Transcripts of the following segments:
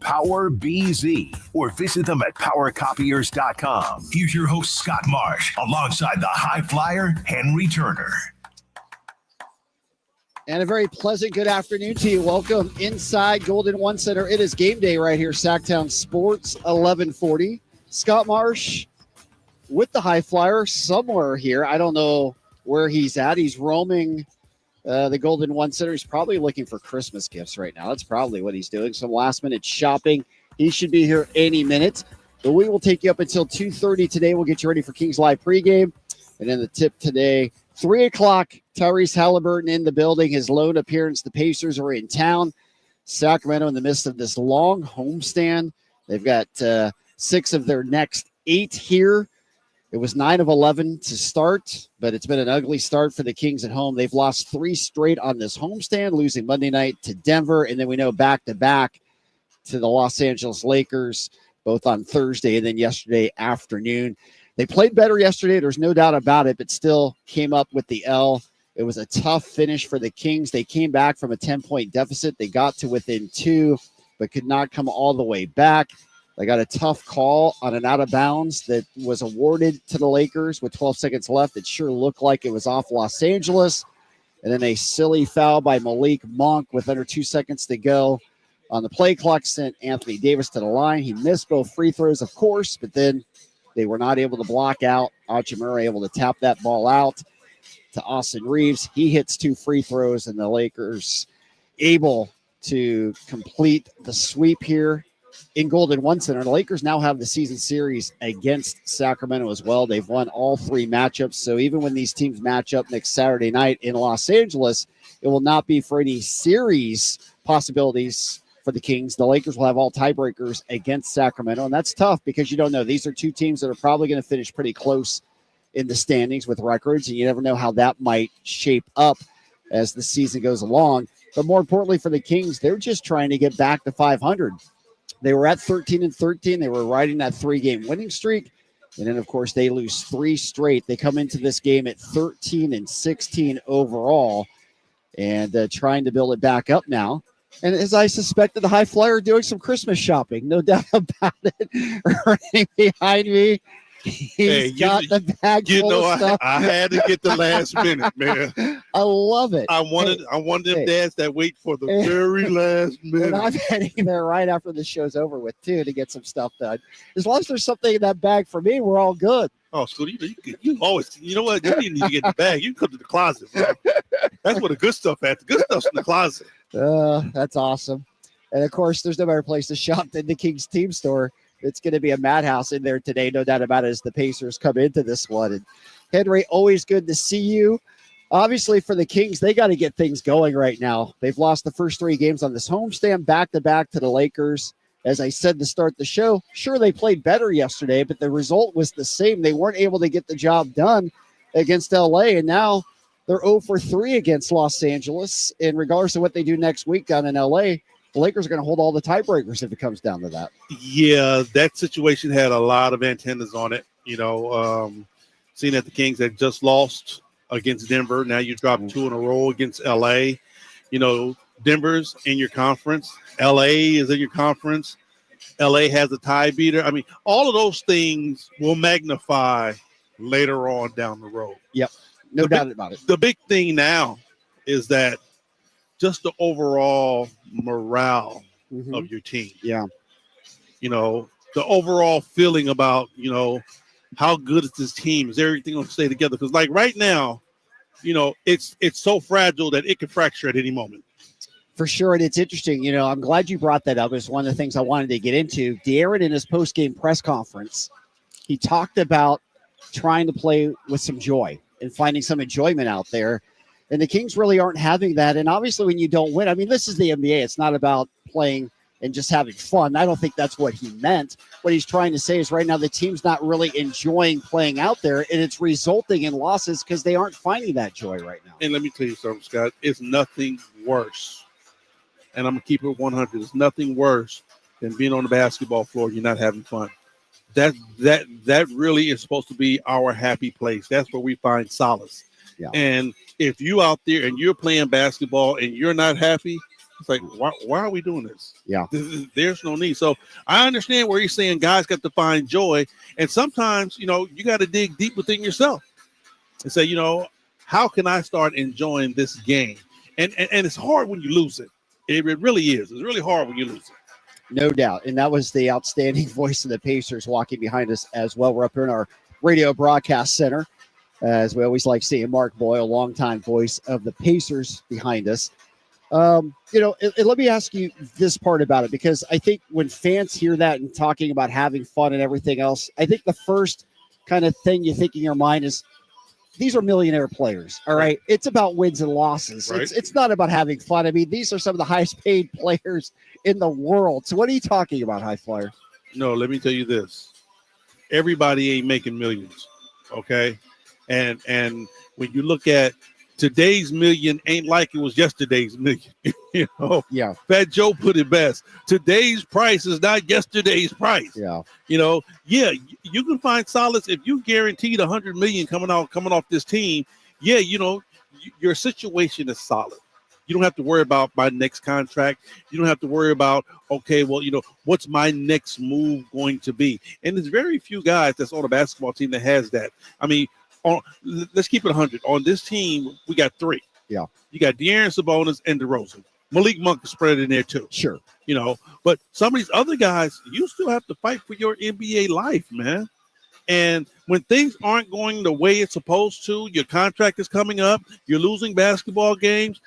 Power BZ or visit them at powercopiers.com. Here's your host, Scott Marsh, alongside the high flyer, Henry Turner. And a very pleasant good afternoon to you. Welcome inside Golden One Center. It is game day right here, Sacktown Sports 1140. Scott Marsh with the high flyer somewhere here. I don't know where he's at. He's roaming the Golden One Center. He's probably looking for Christmas gifts right now. That's probably what he's doing. Some last-minute shopping. He should be here any minute. But we will take you up until 2:30 today. We'll get you ready for Kings Live pregame. And then the tip today, 3 o'clock, Tyrese Halliburton in the building. His lone appearance. The Pacers are in town. Sacramento in the midst of this long homestand. They've got 6 of their next 8 here. It was 9 of 11 to start, but it's been an ugly start for the Kings at home. They've lost 3 straight on this homestand, losing Monday night to Denver, and then we know back-to-back to the Los Angeles Lakers, both on Thursday and then yesterday afternoon. They played better yesterday, there's no doubt about it, but still came up with the L. It was a tough finish for the Kings. They came back from a 10-point deficit. They got to within 2, but could not come all the way back. They got a tough call on an out-of-bounds that was awarded to the Lakers with 12 seconds left. It sure looked like it was off Los Angeles. And then a silly foul by Malik Monk with under 2 seconds to go on the play clock sent Anthony Davis to the line. He missed both free throws, of course, but then they were not able to block out. Hachimura able to tap that ball out to Austin Reeves. He hits 2 free throws, and the Lakers able to complete the sweep here in Golden One Center. The Lakers now have the season series against Sacramento as well. They've won all 3 matchups. So even when these teams match up next Saturday night in Los Angeles, it will not be for any series possibilities for the Kings. The Lakers will have all tiebreakers against Sacramento, and that's tough because you don't know. These are 2 teams that are probably going to finish pretty close in the standings with records, and you never know how that might shape up as the season goes along. But more importantly for the Kings, they're just trying to get back to 500. They were at 13-13. They were riding that 3-game winning streak. And then, of course, they lose 3 straight. They come into this game at 13-16 overall and trying to build it back up now. And as I suspected, the high flyer doing some Christmas shopping, no doubt about it. Running behind me, he's got the bag full of stuff. I had to get the last minute, man. I love it. I wanted them dads that wait for the very last minute. And I'm heading there right after the show's over with, too, to get some stuff done. As long as there's something in that bag for me, we're all good. Oh, so you always, you know what? You didn't need to get in the bag. You can come to the closet, bro. That's where the good stuff at. The good stuff's in the closet. That's awesome. And, of course, there's no better place to shop than the Kings team store. It's going to be a madhouse in there today, no doubt about it, as the Pacers come into this one. And Henry, always good to see you. Obviously, for the Kings, they got to get things going right now. They've lost the first 3 games on this homestand, back-to-back to the Lakers. As I said to start the show, sure, they played better yesterday, but the result was the same. They weren't able to get the job done against L.A., and now they're 0 for 3 against Los Angeles. And regardless of what they do next week down in L.A., the Lakers are going to hold all the tiebreakers if it comes down to that. Yeah, that situation had a lot of antennas on it. You know, seeing that the Kings had just lost against Denver. Now you drop 2 in a row against L.A. You know, Denver's in your conference. L.A. is in your conference. L.A. has a tie beater. I mean, all of those things will magnify later on down the road. Yep, no doubt about it. The big thing now is that just the overall morale of your team. Yeah. You know, the overall feeling about, you know, how good is this team? Is everything going to stay together? Because, like, right now, you know, it's so fragile that it could fracture at any moment. For sure, and it's interesting. You know, I'm glad you brought that up. It's one of the things I wanted to get into. De'Aaron, in his post-game press conference, he talked about trying to play with some joy and finding some enjoyment out there. And the Kings really aren't having that. And obviously, when you don't win, I mean, this is the NBA. It's not about playing and just having fun. I don't think that's what he meant. What he's trying to say is right now the team's not really enjoying playing out there, and it's resulting in losses because they aren't finding that joy right now. And let me tell you something, Scott. It's nothing worse. And I'm going to keep it 100. It's nothing worse than being on the basketball floor. You're not having fun. That really is supposed to be our happy place. That's where we find solace. Yeah. And if you out there and you're playing basketball and you're not happy, It's like, why are we doing this? Yeah. There's no need. So I understand where you're saying guys got to find joy. And sometimes, you got to dig deep within yourself and say, how can I start enjoying this game? And it's hard when you lose it. It really is. It's really hard when you lose it. No doubt. And that was the outstanding voice of the Pacers walking behind us as well. We're up here in our radio broadcast center. As we always like seeing Mark Boyle, longtime voice of the Pacers, behind us. And let me ask you this part about it, because I think when fans hear that and talking about having fun and everything else, I think the first kind of thing you think in your mind is these are millionaire players. All right. It's about wins and losses. Right. It's not about having fun. I mean, these are some of the highest paid players in the world. So what are you talking about, High Flyer? No, let me tell you this. Everybody ain't making millions. Okay. And when you look at today's million, ain't like it was yesterday's million. Yeah. Fat Joe put it best. Today's price is not yesterday's price. Yeah. You can find solace if you guaranteed $100 million coming off this team. Yeah, your situation is solid. You don't have to worry about my next contract. You don't have to worry about, okay, well, what's my next move going to be? And there's very few guys that's on a basketball team that has that. I mean, let's keep it 100. On this team, we got 3. Yeah. You got De'Aaron Sabonis and DeRozan. Malik Monk is spread in there too. Sure. But some of these other guys, you still have to fight for your NBA life, man. And when things aren't going the way it's supposed to, your contract is coming up, you're losing basketball games,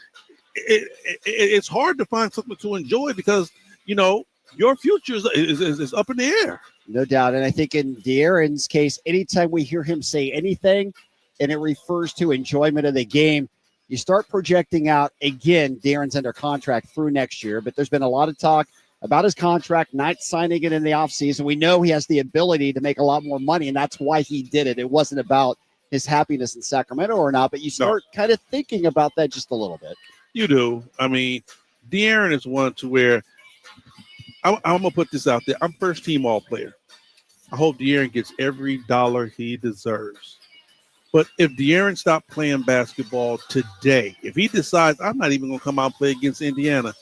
it's hard to find something to enjoy because, your future is up in the air. No doubt. And I think in De'Aaron's case, anytime we hear him say anything and it refers to enjoyment of the game, you start projecting out, again, De'Aaron's under contract through next year, but there's been a lot of talk about his contract, not signing it in the offseason. We know he has the ability to make a lot more money, and that's why he did it. It wasn't about his happiness in Sacramento or not, but you start kind of thinking about that just a little bit. You do. I mean, De'Aaron is one to where I'm going to put this out there. I'm first team all player. I hope De'Aaron gets every dollar he deserves. But if De'Aaron stopped playing basketball today, if he decides I'm not even going to come out and play against Indiana,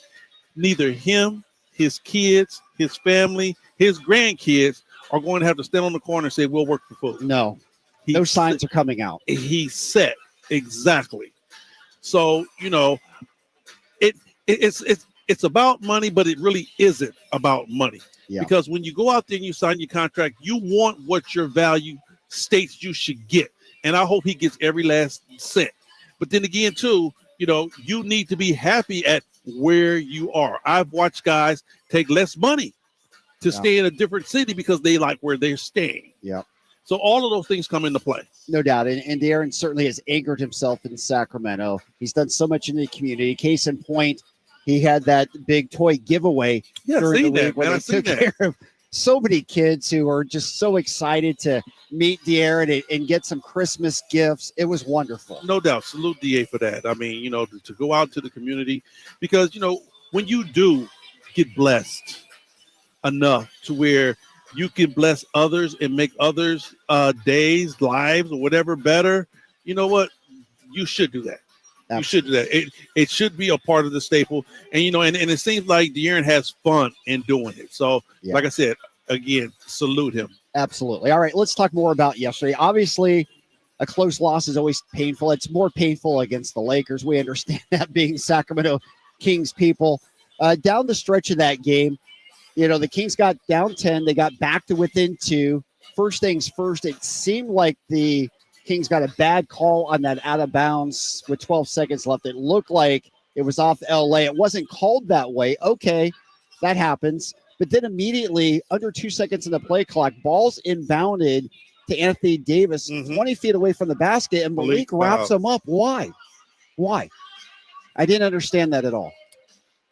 neither him, his kids, his family, his grandkids are going to have to stand on the corner and say, we'll work for food. No, those signs are coming out. He's set. Exactly. So, it's about money, but it really isn't about money. Yeah. Because when you go out there and you sign your contract, you want what your value states you should get. And I hope he gets every last cent. But then again, too, you need to be happy at where you are. I've watched guys take less money to stay in a different city because they like where they're staying. Yeah. So all of those things come into play. No doubt. And De'Aaron certainly has anchored himself in Sacramento. He's done so much in the community. Case in point, he had that big toy giveaway during the week where they took care of so many kids who are just so excited to meet De'Aaron and get some Christmas gifts. It was wonderful. No doubt. Salute DA for that. I mean, to go out to the community because, when you do get blessed enough to where you can bless others and make others' days, lives, or whatever better, you know what? You should do that. Absolutely. You should do that. It should be a part of the staple. And, and it seems like De'Aaron has fun in doing it. So, like I said, again, salute him. Absolutely. All right, let's talk more about yesterday. Obviously, a close loss is always painful. It's more painful against the Lakers. We understand that, being Sacramento Kings people. Down the stretch of that game, the Kings got down 10. They got back to within 2. First things first, it seemed like the Kings got a bad call on that out of bounds with 12 seconds left. It looked like it was off LA. It wasn't called that way. Okay, that happens. But then immediately, under 2 seconds in the play clock, ball's inbounded to Anthony Davis, 20 feet away from the basket, and Malik wraps him up. Why? I didn't understand that at all.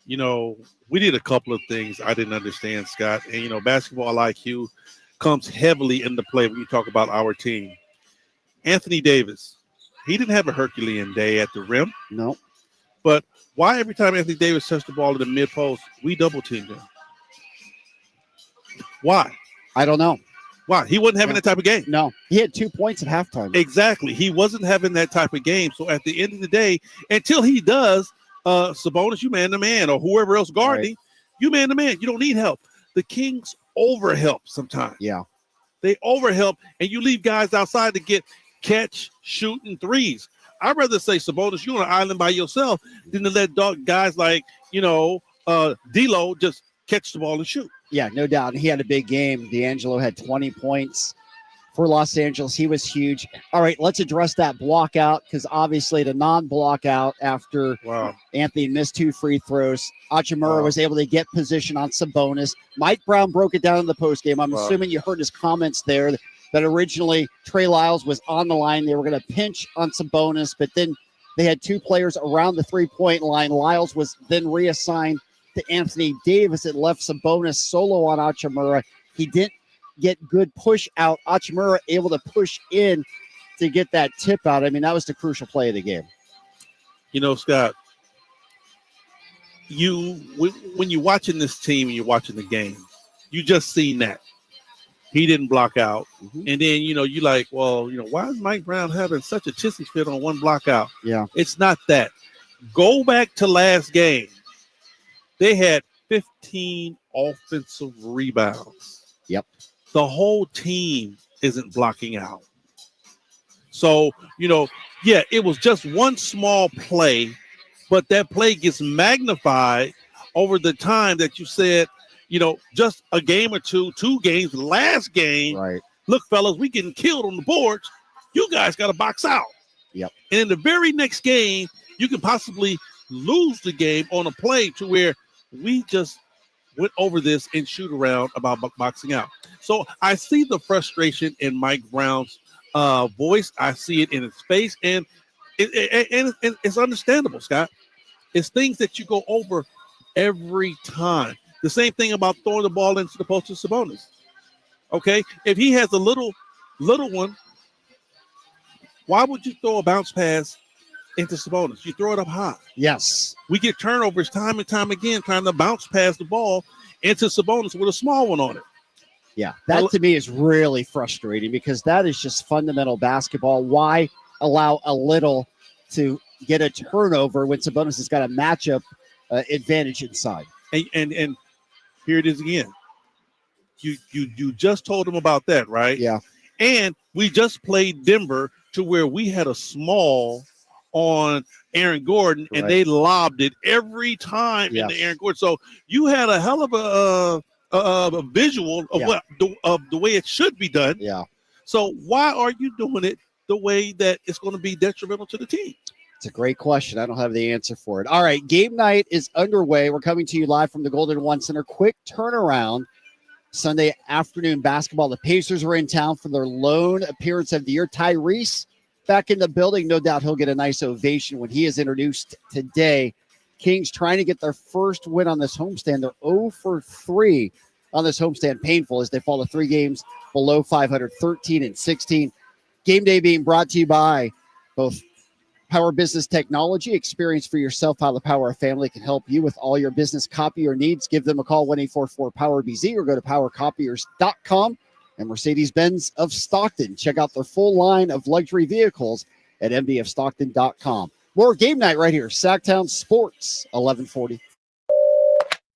We did a couple of things I didn't understand, Scott. And, basketball IQ comes heavily into play when you talk about our team. Anthony Davis, he didn't have a Herculean day at the rim. No. But why every time Anthony Davis touched the ball in the mid-post, we double-teamed him? Why? I don't know. Why? He wasn't having that type of game. No. He had 2 points at halftime. Exactly. He wasn't having that type of game. So at the end of the day, until he does, Sabonis, you man to man, or whoever else guarding, Right. you man to man. You don't need help. The Kings overhelp sometimes. Yeah. They overhelp, and you leave guys outside to get catch, shooting threes. I'd rather say, Sabonis, you're on an island by yourself than to let guys like, D'Lo just catch the ball and shoot. Yeah, no doubt. And he had a big game. D'Angelo had 20 points for Los Angeles. He was huge. All right, let's address that block out, because obviously the non-block out after Anthony missed 2 free throws. Hachimura was able to get position on Sabonis. Mike Brown broke it down in the postgame. I'm assuming you heard his comments there that originally Trey Lyles was on the line. They were going to pinch on Sabonis, but then they had 2 players around the three-point line. Lyles was then reassigned to Anthony Davis. It left Sabonis solo on Hachimura. He didn't get good push out. Hachimura able to push in to get that tip out. I mean, that was the crucial play of the game. Scott, when you're watching this team and you're watching the game, you just seen that he didn't block out. Mm-hmm. And then, you like, well, why is Mike Brown having such a tissy fit on one block out? Yeah. It's not that. Go back to last game. They had 15 offensive rebounds. Yep. The whole team isn't blocking out. So, it was just one small play, but that play gets magnified over the time that you said, just a game or two games, last game. Right. Look, fellas, we getting killed on the boards. You guys got to box out. Yep. And in the very next game, you can possibly lose the game on a play to where we just went over this and shoot around about boxing out. So I see the frustration in Mike Brown's voice. I see it in his face, and it's understandable, Scott. It's things that you go over every time. The same thing about throwing the ball into the post to Sabonis. Okay, if he has a little one, why would you throw a bounce pass into Sabonis? You throw it up high. Yes. We get turnovers time and time again trying to bounce pass the ball into Sabonis with a small one on it. Yeah, that to me is really frustrating, because that is just fundamental basketball. Why allow a little to get a turnover when Sabonis has got a matchup advantage inside? And here it is again. You just told him about that, right? Yeah. And we just played Denver to where we had a small on Aaron Gordon, and they lobbed it every time into Aaron Gordon. So you had a hell of a visual of of the way it should be done. Yeah. So why are you doing it the way that it's going to be detrimental to the team? It's a great question. I don't have the answer for it. All right, game night is underway. We're coming to you live from the Golden One Center. Quick turnaround. Sunday afternoon basketball. The Pacers are in town for their lone appearance of the year. Tyrese back in the building. No doubt he'll get a nice ovation when he is introduced today. Kings trying to get their first win on this homestand. They're 0 for 3 on this homestand. Painful as they fall to 3 games below 500, 13 and 16. Game day being brought to you by both Power Business Technology. Experience for yourself how the Power family can help you with all your business copier needs. Give them a call, 1-844-POWER-BZ, or go to powercopiers.com. And Mercedes-Benz of Stockton. Check out their full line of luxury vehicles at mbfstockton.com. More game night right here. Sacktown Sports, 1140.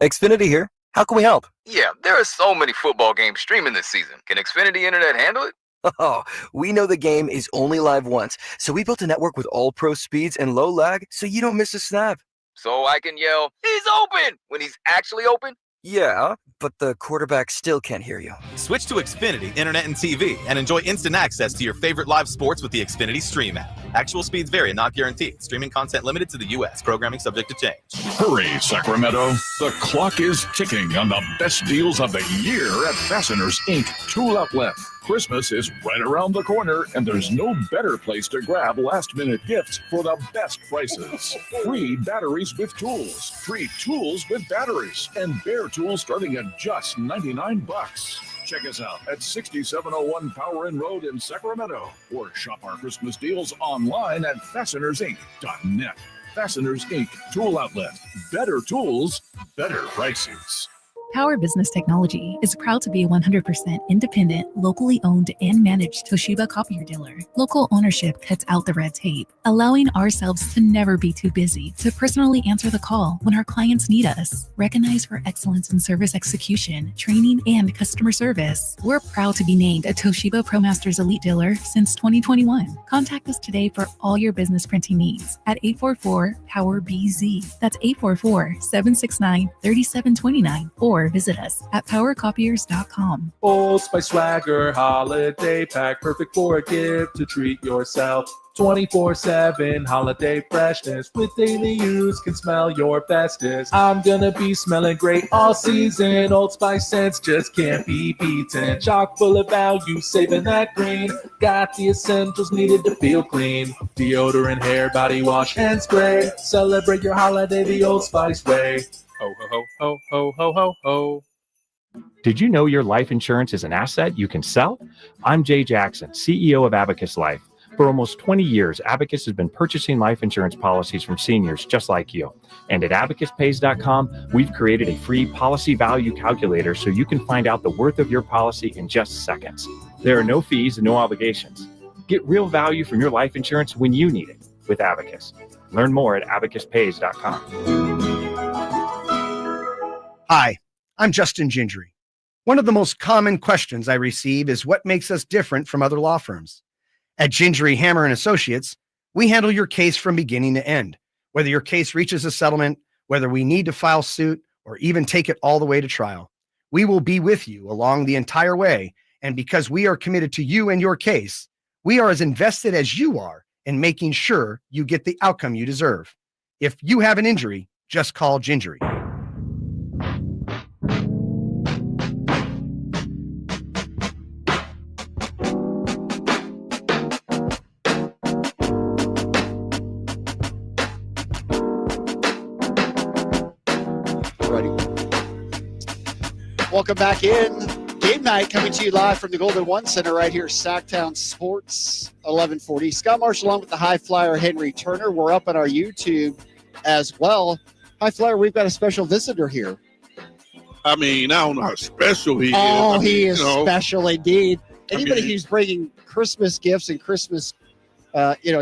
Xfinity here. How can we help? Yeah, there are so many football games streaming this season. Can Xfinity Internet handle it? Oh, we know the game is only live once, so we built a network with all-pro speeds and low lag so you don't miss a snap. So I can yell, "He's open!" when he's actually open? Yeah, but the quarterback still can't hear you. Switch to Xfinity Internet and TV and enjoy instant access to your favorite live sports with the Xfinity Stream app. Actual speeds vary and not guaranteed. Streaming content limited to the U.S. Programming subject to change. Hurry, Sacramento. The clock is ticking on the best deals of the year at Fasteners, Inc. Tool Outlet. Christmas is right around the corner, and there's no better place to grab last-minute gifts for the best prices. Free batteries with tools, free tools with batteries, and bare tools starting at just $99. Check us out at 6701 Power Inn Road in Sacramento, or shop our Christmas deals online at fastenersinc.net. Fasteners Inc. Tool Outlet. Better tools, better prices. Power Business Technology is proud to be a 100% independent, locally owned and managed Toshiba copier dealer. Local ownership cuts out the red tape, allowing ourselves to never be too busy to personally answer the call when our clients need us. Recognized for excellence in service execution, training, and customer service, we're proud to be named a Toshiba ProMasters Elite dealer since 2021. Contact us today for all your business printing needs at 844-POWER-BZ. That's 844-769-3729, or visit us at powercopiers.com. Old Spice Swagger Holiday Pack, perfect for a gift to treat yourself. 24/7 holiday freshness with daily use can smell your bestest. I'm gonna be smelling great all season. Old Spice scents just can't be beaten. Chock full of value, saving that green. Got the essentials needed to feel clean. Deodorant, hair, body wash, and spray. Celebrate your holiday the Old Spice way. Ho, ho, ho, ho, ho, ho, ho. Did you know your life insurance is an asset you can sell? I'm Jay Jackson, CEO of Abacus Life. For almost 20 years, Abacus has been purchasing life insurance policies from seniors just like you. And at abacuspays.com, we've created a free policy value calculator so you can find out the worth of your policy in just seconds. There are no fees and no obligations. Get real value from your life insurance when you need it with Abacus. Learn more at abacuspays.com. Hi, I'm Justin Gingery. One of the most common questions I receive is what makes us different from other law firms. At Gingery, Hammer & Associates, we handle your case from beginning to end. Whether your case reaches a settlement, whether we need to file suit, or even take it all the way to trial, we will be with you along the entire way. And because we are committed to you and your case, we are as invested as you are in making sure you get the outcome you deserve. If you have an injury, just call Gingery. Welcome back in. Game night coming to you live from the Golden One Center right here, Sacktown Sports 1140. Scott Marsh along with the High Flyer Henry Turner. We're up on our YouTube as well. High Flyer, we've got a special visitor here. I mean, I don't know how special he is. Oh, he is special indeed. Anybody who's bringing Christmas gifts and Christmas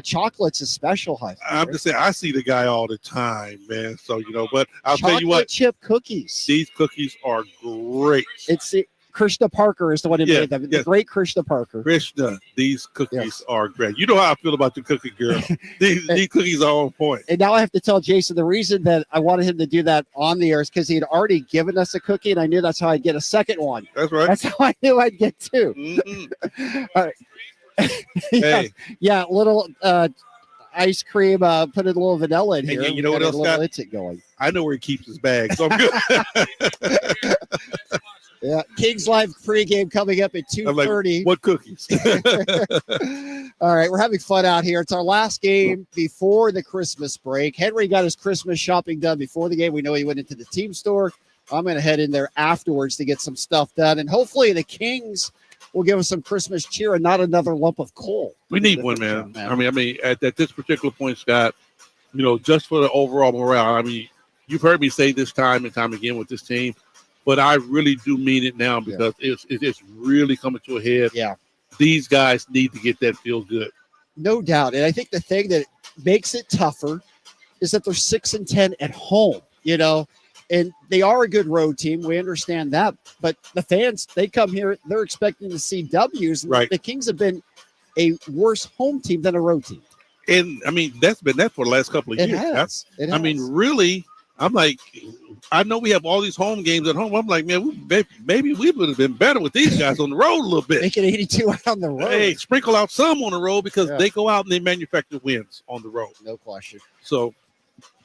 chocolates is special. High Flyer. I'm just saying, I see the guy all the time, man. So, but I'll tell you what. Chocolate chip cookies. These cookies are great. It's Krishna Parker is the one who made them. The great Krishna Parker. Krishna, these cookies are great. You know how I feel about the cookie girl. these cookies are on point. And now I have to tell Jason the reason that I wanted him to do that on the air is because he had already given us a cookie, and I knew that's how I'd get a second one. That's right. That's how I knew I'd get two. Mm-hmm. All right. Hey. Yeah, little ice cream, put a little vanilla in here. And you know what else, Scott? It's it going. I know where he keeps his bag, so I'm good. Yeah, Kings Live pregame coming up at 2:30. Like, what cookies? All right, we're having fun out here. It's our last game before the Christmas break. Henry got his Christmas shopping done before the game. We know he went into the team store. I'm going to head in there afterwards to get some stuff done, and hopefully the Kings will give us some Christmas cheer and not another lump of coal. We need one, man. I mean, at this particular point, Scott, just for the overall morale. I mean, you've heard me say this time and time again with this team, but I really do mean it now because it's really coming to a head. Yeah. These guys need to get that feel good. No doubt. And I think the thing that makes it tougher is that they're 6-10 at home, and they are a good road team. We understand that. But the fans, they come here, they're expecting to see W's. Right. The Kings have been a worse home team than a road team. And, I mean, that's been that for the last couple of years. It has. I mean, really, I'm like, I know we have all these home games at home. I'm like, man, maybe we would have been better with these guys on the road a little bit. Make it 82 out on the road. Hey, sprinkle out some on the road because they go out and they manufacture wins on the road. No question. So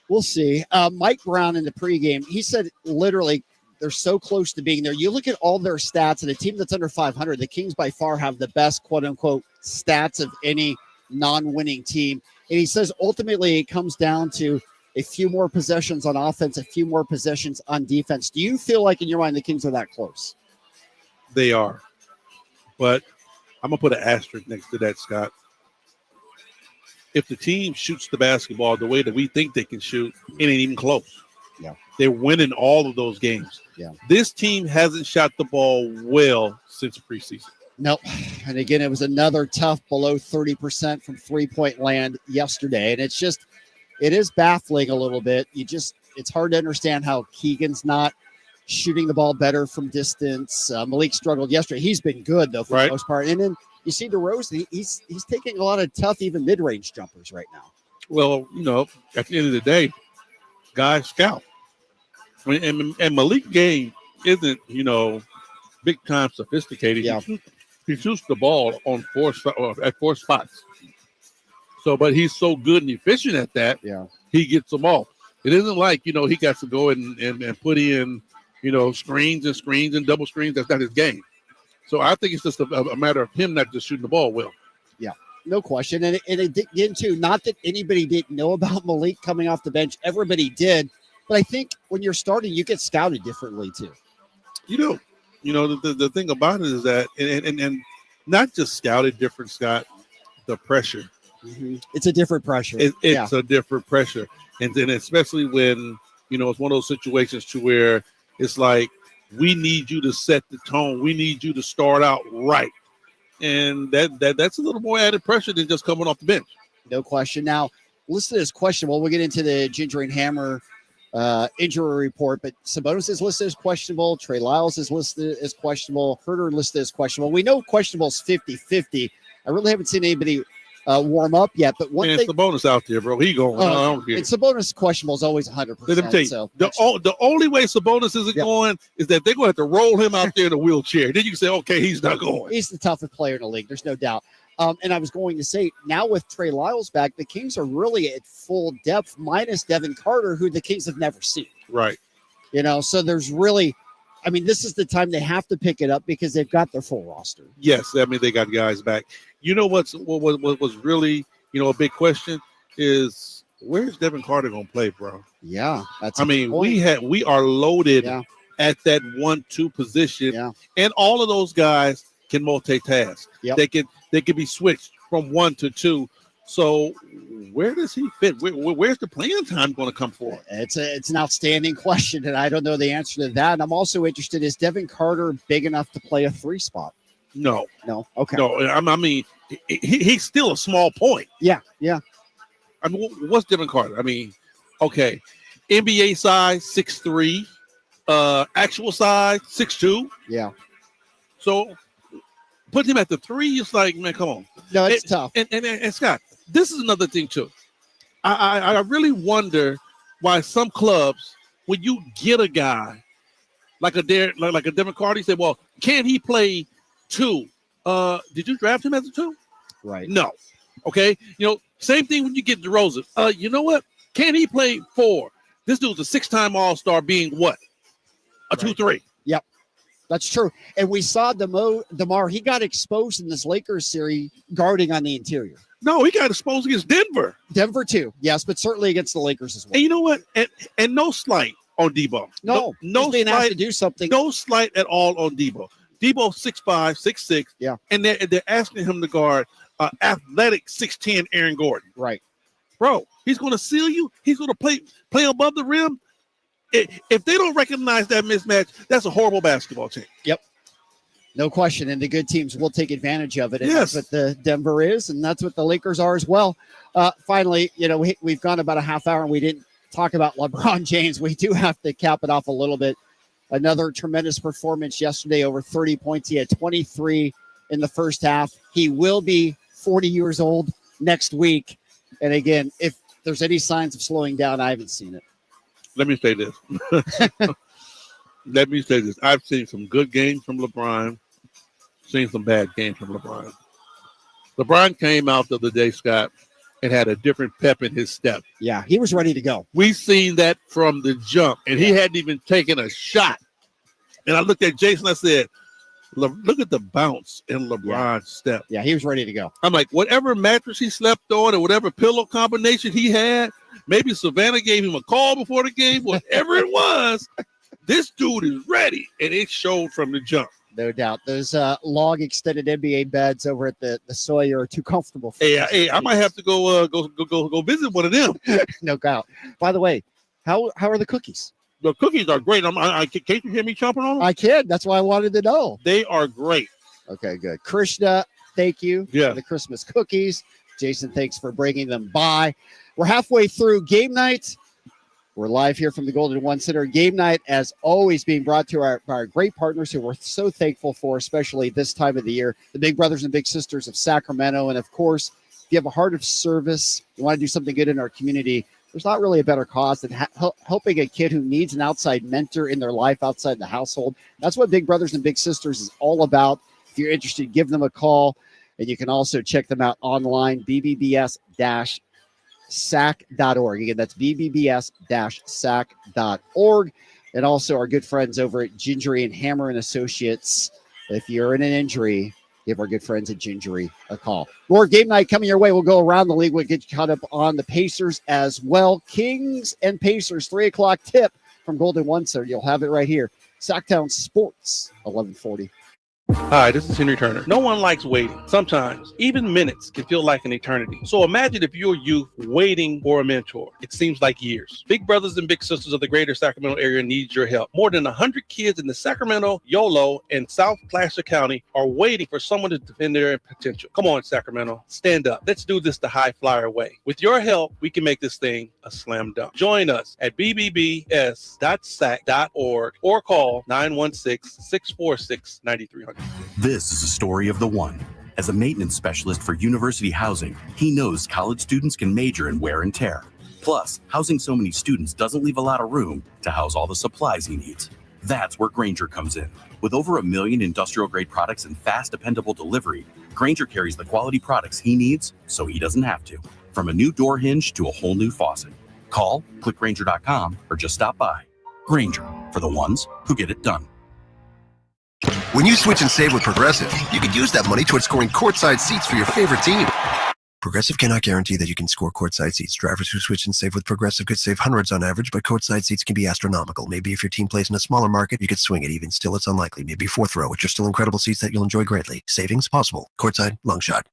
we'll see. Mike Brown in the pregame, he said literally they're so close to being there. You look at all their stats, and a team that's under 500, the Kings by far have the best, quote-unquote, stats of any non-winning team. And he says ultimately it comes down to a few more possessions on offense, a few more possessions on defense. Do you feel like in your mind the Kings are that close? They are. But I'm going to put an asterisk next to that, Scott. If the team shoots the basketball the way that we think they can shoot, it ain't even close. Yeah. They're winning all of those games. Yeah. This team hasn't shot the ball well since preseason. Nope. And again, it was another tough below 30% from three-point land yesterday. And it is baffling a little bit. It's hard to understand how Keegan's not shooting the ball better from distance. Malik struggled yesterday. He's been good, though, for the most part. And then you see DeRozan, he's taking a lot of tough, even mid-range jumpers right now. Well, at the end of the day, guys scout. I mean, and Malik's game isn't, big-time sophisticated. Yeah. He shoots the ball on at 4 spots. So, but he's so good and efficient at that, he gets them off. It isn't like, he got to go and put in, screens and double screens. That's not his game. So I think it's just a matter of him not just shooting the ball well. Yeah, no question. And again, too, not that anybody didn't know about Malik coming off the bench. Everybody did. But I think when you're starting, you get scouted differently, too. You do. The thing about it is that, and not just scouted different, Scott, the pressure. Mm-hmm. It's a different pressure. It's a different pressure. And then especially when, it's one of those situations to where it's like, we need you to set the tone. We need you to start out right. And that's a little more added pressure than just coming off the bench. No question. Now, listed as questionable. We'll get into the Ginger and Hammer injury report, but Sabonis is listed as questionable. Trey Lyles is listed as questionable. Herter listed as questionable. We know questionable is 50-50. I really haven't seen anybody warm up yet, but one thing. Sabonis out there, bro. He going. I don't care. And Sabonis questionable is always 100%. Let me tell you, so the only way Sabonis isn't going is that they're going to have to roll him out there in a wheelchair. Then you can say, okay, he's not going. He's the toughest player in the league. There's no doubt. And I was going to say, now with Trey Lyles back, the Kings are really at full depth, minus Devin Carter, who the Kings have never seen. Right. So there's really, this is the time they have to pick it up because they've got their full roster. Yes, they got guys back. What was really, a big question is, where's Devin Carter going to play, bro? Yeah, we are loaded at that 1-2 position, and all of those guys can multitask. Yep. They can be switched from 1 to 2. So where does he fit? Where's the playing time going to come for? It's an outstanding question, and I don't know the answer to that. And I'm also interested, is Devin Carter big enough to play a 3 spot? No. Okay. No, he's still a small point. Yeah. What's Devin Carter? Okay, NBA size 6'3", actual size 6'2". Yeah. So put him at the 3. It's like, man, come on. No, it's tough. And Scott, this is another thing too. I really wonder why some clubs, when you get a guy like a Devin Carter, you say, well, can he play 2? Did you draft him as a 2? Right. No. Okay. Same thing when you get DeRozan. You know what? Can he play 4? This dude's a 6-time All-Star, being what? A 2-3. Yep. That's true. And we saw DeMar, he got exposed in this Lakers series guarding on the interior. No, he got exposed against Denver. Denver too, yes, but certainly against the Lakers as well. And you know what? And no slight on Debo. No being asked to do something. No slight at all on Debo. Debo 6'5", 6'6". Yeah. And they're asking him to guard athletic 6'10" Aaron Gordon. Right. Bro, he's going to seal you. He's going to play above the rim. If they don't recognize that mismatch, that's a horrible basketball team. Yep. No question. And the good teams will take advantage of it. And yes. That's what the Denver is, and that's what the Lakers are as well. Finally, we've gone about a half hour and we didn't talk about LeBron James. We do have to cap it off a little bit. Another tremendous performance yesterday, over 30 points. He had 23 in the first half. He will be 40 years old next week. And again, if there's any signs of slowing down, I haven't seen it. Let me say this. I've seen some good games from LeBron, seen some bad games from LeBron. LeBron came out the other day, Scott, and had a different pep in his step. Yeah, he was ready to go. We've seen that from the jump, and he hadn't even taken a shot. And I looked at Jason, I said, look at the bounce in LeBron's step. Yeah, he was ready to go. I'm like, whatever mattress he slept on or whatever pillow combination he had, maybe Savannah gave him a call before the game, whatever it was, this dude is ready. And it showed from the jump. No doubt. Those long extended NBA beds over at the Sawyer are too comfortable for Hey, I might have to go visit one of them. No doubt. By the way, how are the cookies? The cookies are great. Can't you hear me chomping on them? I can. That's why I wanted to know. They are great. Okay, good. Krishna, thank you for the Christmas cookies. Jason, thanks for bringing them by. We're halfway through game night. We're live here from the Golden One Center. Game night, as always, being brought to our great partners who we're so thankful for, especially this time of the year, the Big Brothers and Big Sisters of Sacramento. And, of course, if you have a heart of service, you want to do something good in our community, there's not really a better cause than helping a kid who needs an outside mentor in their life outside the household. That's what Big Brothers and Big Sisters is all about. If you're interested, give them a call. And you can also check them out online, bbbs-sac.org. Again, that's bbbs-sac.org. And also our good friends over at Gingery and Hammer and Associates. If you're in an injury, give our good friends at Gingery a call. More game night coming your way. We'll go around the league. We'll get you caught up on the Pacers as well. Kings and Pacers, 3 o'clock tip from Golden One Center. You'll have it right here. Sacktown Sports, 1140. Hi, this is Henry Turner. No one likes waiting. Sometimes, even minutes can feel like an eternity. So imagine if you're youth waiting for a mentor. It seems like years. Big Brothers and Big Sisters of the greater Sacramento area need your help. More than 100 kids in the Sacramento, Yolo, and South Placer County are waiting for someone to defend their potential. Come on, Sacramento. Stand up. Let's do this the high flyer way. With your help, we can make this thing a slam dunk. Join us at bbbs.sac.org or call 916-646-9300. This is a story of the one. As a maintenance specialist for university housing, he knows college students can major in wear and tear. Plus, housing so many students doesn't leave a lot of room to house all the supplies he needs. That's where Grainger comes in. With over 1 million industrial-grade products and fast, dependable delivery, Grainger carries the quality products he needs so he doesn't have to. From a new door hinge to a whole new faucet. Call, click Grainger.com, or just stop by. Grainger, for the ones who get it done. When you switch and save with Progressive, you can use that money towards scoring courtside seats for your favorite team. Progressive cannot guarantee that you can score courtside seats. Drivers who switch and save with Progressive could save hundreds on average, but courtside seats can be astronomical. Maybe if your team plays in a smaller market, you could swing it. Even still, it's unlikely. Maybe fourth row, which are still incredible seats that you'll enjoy greatly. Savings possible. Courtside, long shot.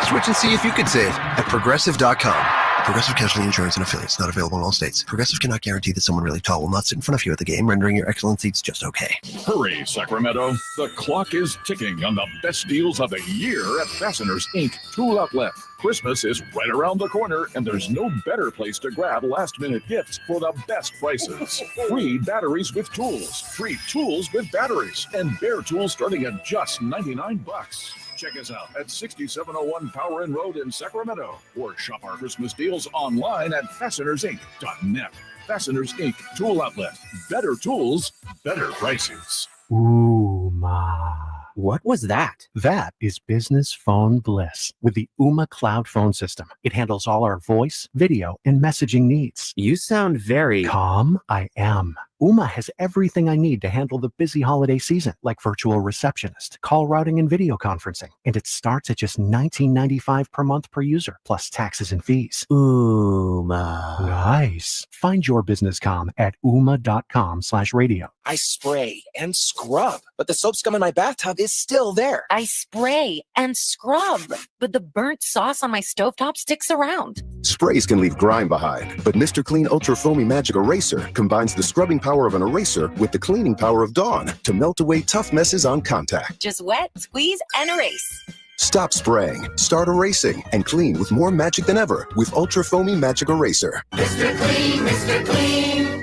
Switch and see if you could save at Progressive.com. Progressive Casualty Insurance and Affiliates, not available in all states. Progressive cannot guarantee that someone really tall will not sit in front of you at the game, rendering your excellent seats just okay. Hurry, Sacramento. The clock is ticking on the best deals of the year at Fasteners Inc. Tool Outlet. Christmas is right around the corner, and there's no better place to grab last-minute gifts for the best prices. Free batteries with tools, free tools with batteries, and bare tools starting at just $99. Check us out at 6701 Power Inn Road in Sacramento, or shop our Christmas deals online at fastenersinc.net. Fasteners Inc. Tool Outlet. Better tools, better prices. Ooh, ma. What was that? That is business phone bliss with the Ooma Cloud phone system. It handles all our voice, video, and messaging needs. You sound very calm. I am. Ooma has everything I need to handle the busy holiday season, like virtual receptionist, call routing, and video conferencing. And it starts at just $19.95 per month per user, plus taxes and fees. Ooma. Nice. Find your business comm at ooma.com/radio. I spray and scrub, but the soap scum in my bathtub is still there. I spray and scrub, but the burnt sauce on my stovetop sticks around. Sprays can leave grime behind, but Mr. Clean Ultra Foamy Magic Eraser combines the scrubbing power of an eraser with the cleaning power of Dawn to melt away tough messes on contact. Just wet, squeeze, and erase. Stop spraying, start erasing, and clean with more magic than ever with Ultra Foamy Magic Eraser. Mr. Clean, Mr. Clean.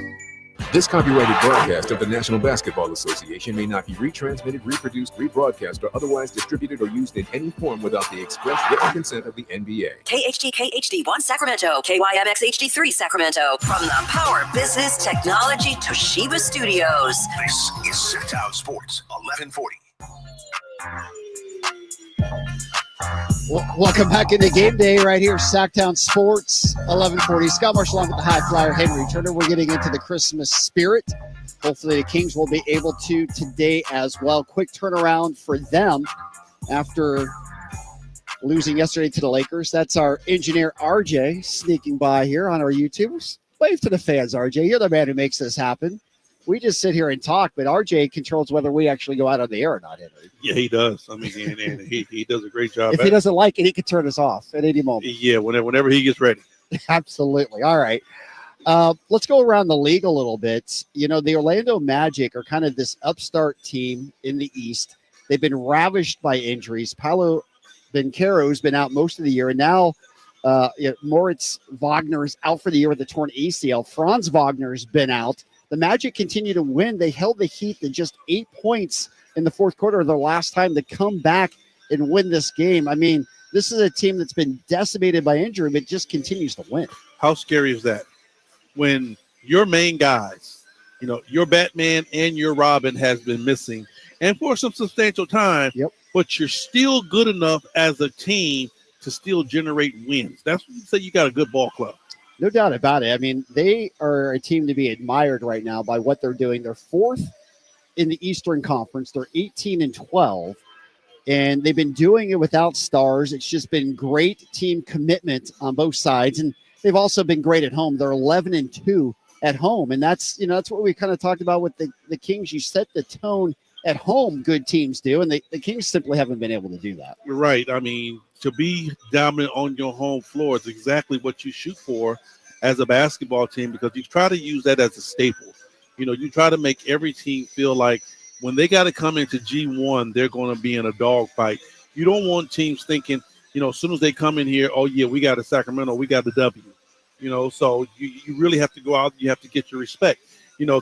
This copyrighted broadcast of the National Basketball Association may not be retransmitted, reproduced, rebroadcast, or otherwise distributed or used in any form without the express written consent of the NBA. KHD1 Sacramento, KYMX HD3 Sacramento. From the Power Business Technology Toshiba Studios. This is Sacktown Sports 1140. Welcome back into game day right here, Sacktown Sports 1140. Scott Marsh along with the high flyer, Henry Turner. We're getting into the Christmas spirit. Hopefully the Kings will be able to today as well. Quick turnaround for them after losing yesterday to the Lakers. That's our engineer, RJ, sneaking by here on our YouTubers. Wave to the fans, RJ. You're the man who makes this happen. We just sit here and talk, but RJ controls whether we actually go out on the air or not, Henry. Yeah, he does. I mean, and he does a great job. If he doesn't like it, he can turn us off at any moment. Yeah, whenever he gets ready. Absolutely. All right. Let's go around the league a little bit. The Orlando Magic are kind of this upstart team in the East. They've been ravished by injuries. Paolo Banchero's been out most of the year, and now Moritz Wagner is out for the year with a torn ACL. Franz Wagner's been out. The Magic continue to win. They held the Heat to just 8 points in the fourth quarter of the last time to come back and win this game. I mean, this is a team that's been decimated by injury, but just continues to win. How scary is that? When your main guys, your Batman and your Robin has been missing, and for some substantial time, but you're still good enough as a team to still generate wins. That's when you say you got a good ball club. No doubt about it. I mean, they are a team to be admired right now by what they're doing. They're fourth in the Eastern Conference. They're 18-12, and they've been doing it without stars. It's just been great team commitment on both sides, and they've also been great at home. They're 11-2 at home, and that's what we kind of talked about with the Kings. You set the tone at home, good teams do, and the Kings simply haven't been able to do that. Right. I mean, to be dominant on your home floor is exactly what you shoot for as a basketball team, because you try to use that as a staple. You try to make every team feel like when they got to come into G1, they're going to be in a dogfight. You don't want teams thinking, as soon as they come in here, oh, yeah, we got a Sacramento, we got the W. So you really have to go out. You have to get your respect.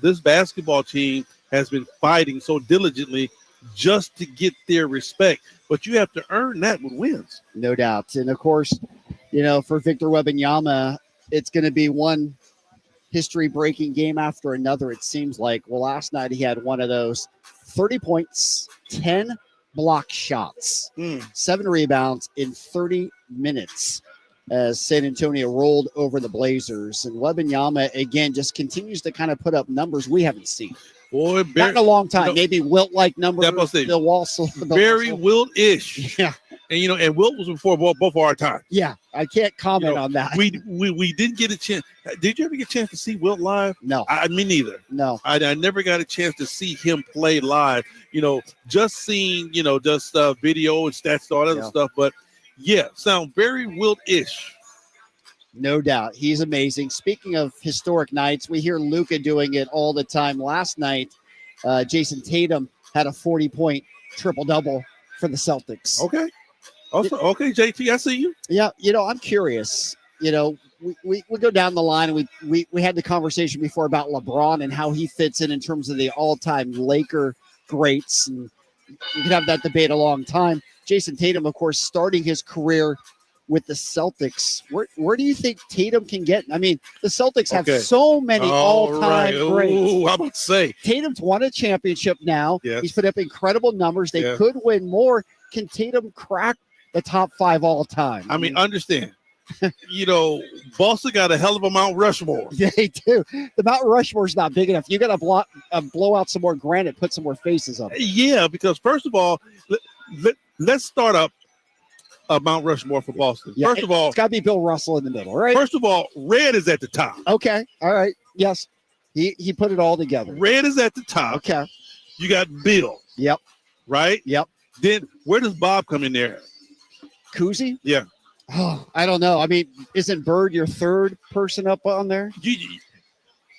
This basketball team has been fighting so diligently just to get their respect, but you have to earn that with wins. No doubt. And of course, for Victor Wembanyama, it's going to be one history-breaking game after another, it seems like. Well, last night he had one of those 30 points, 10 block shots, 7 rebounds in 30 minutes as San Antonio rolled over the Blazers. And Wembanyama, again, just continues to kind of put up numbers we haven't seen. Boy, not in a long time. Maybe Wilt-like numbers. Bill Walsall. Very Wilt-ish. Yeah. And and Wilt was before both of our time. Yeah, I can't comment on that. We didn't get a chance. Did you ever get a chance to see Wilt live? No. Me neither. No. I never got a chance to see him play live. Just seeing, just video and stats, all that other stuff. But yeah, sound very Wilt-ish. No doubt. He's amazing. Speaking of historic nights, we hear Luka doing it all the time. Last night, Jason Tatum had a 40-point triple-double for the Celtics. Okay. Also, okay, JT, I see you. Yeah, I'm curious. We go down the line, and we had the conversation before about LeBron and how he fits in terms of the all-time Laker greats, and we could have that debate a long time. Jason Tatum, of course, starting his career with the Celtics. Where do you think Tatum can get? I mean, the Celtics have so many all-time greats. Ooh, I'm about to say. Tatum's won a championship now. Yes. He's put up incredible numbers. They could win more. Can Tatum crack the top 5 all time? I mean, understand. Boston got a hell of a Mount Rushmore. Yeah, they do. The Mount Rushmore's not big enough. You got to blow out some more granite, put some more faces up. Yeah, because first of all, let's start up Mount Rushmore for Boston. Yeah, first of all, it's got to be Bill Russell in the middle, right? First of all, Red is at the top. Okay, all right, yes, he put it all together. Red is at the top. Okay, you got Bill. Yep. Right. Yep. Then where does Bob come in there? Kuzi? Yeah. Oh, I don't know. I mean, isn't Bird your third person up on there?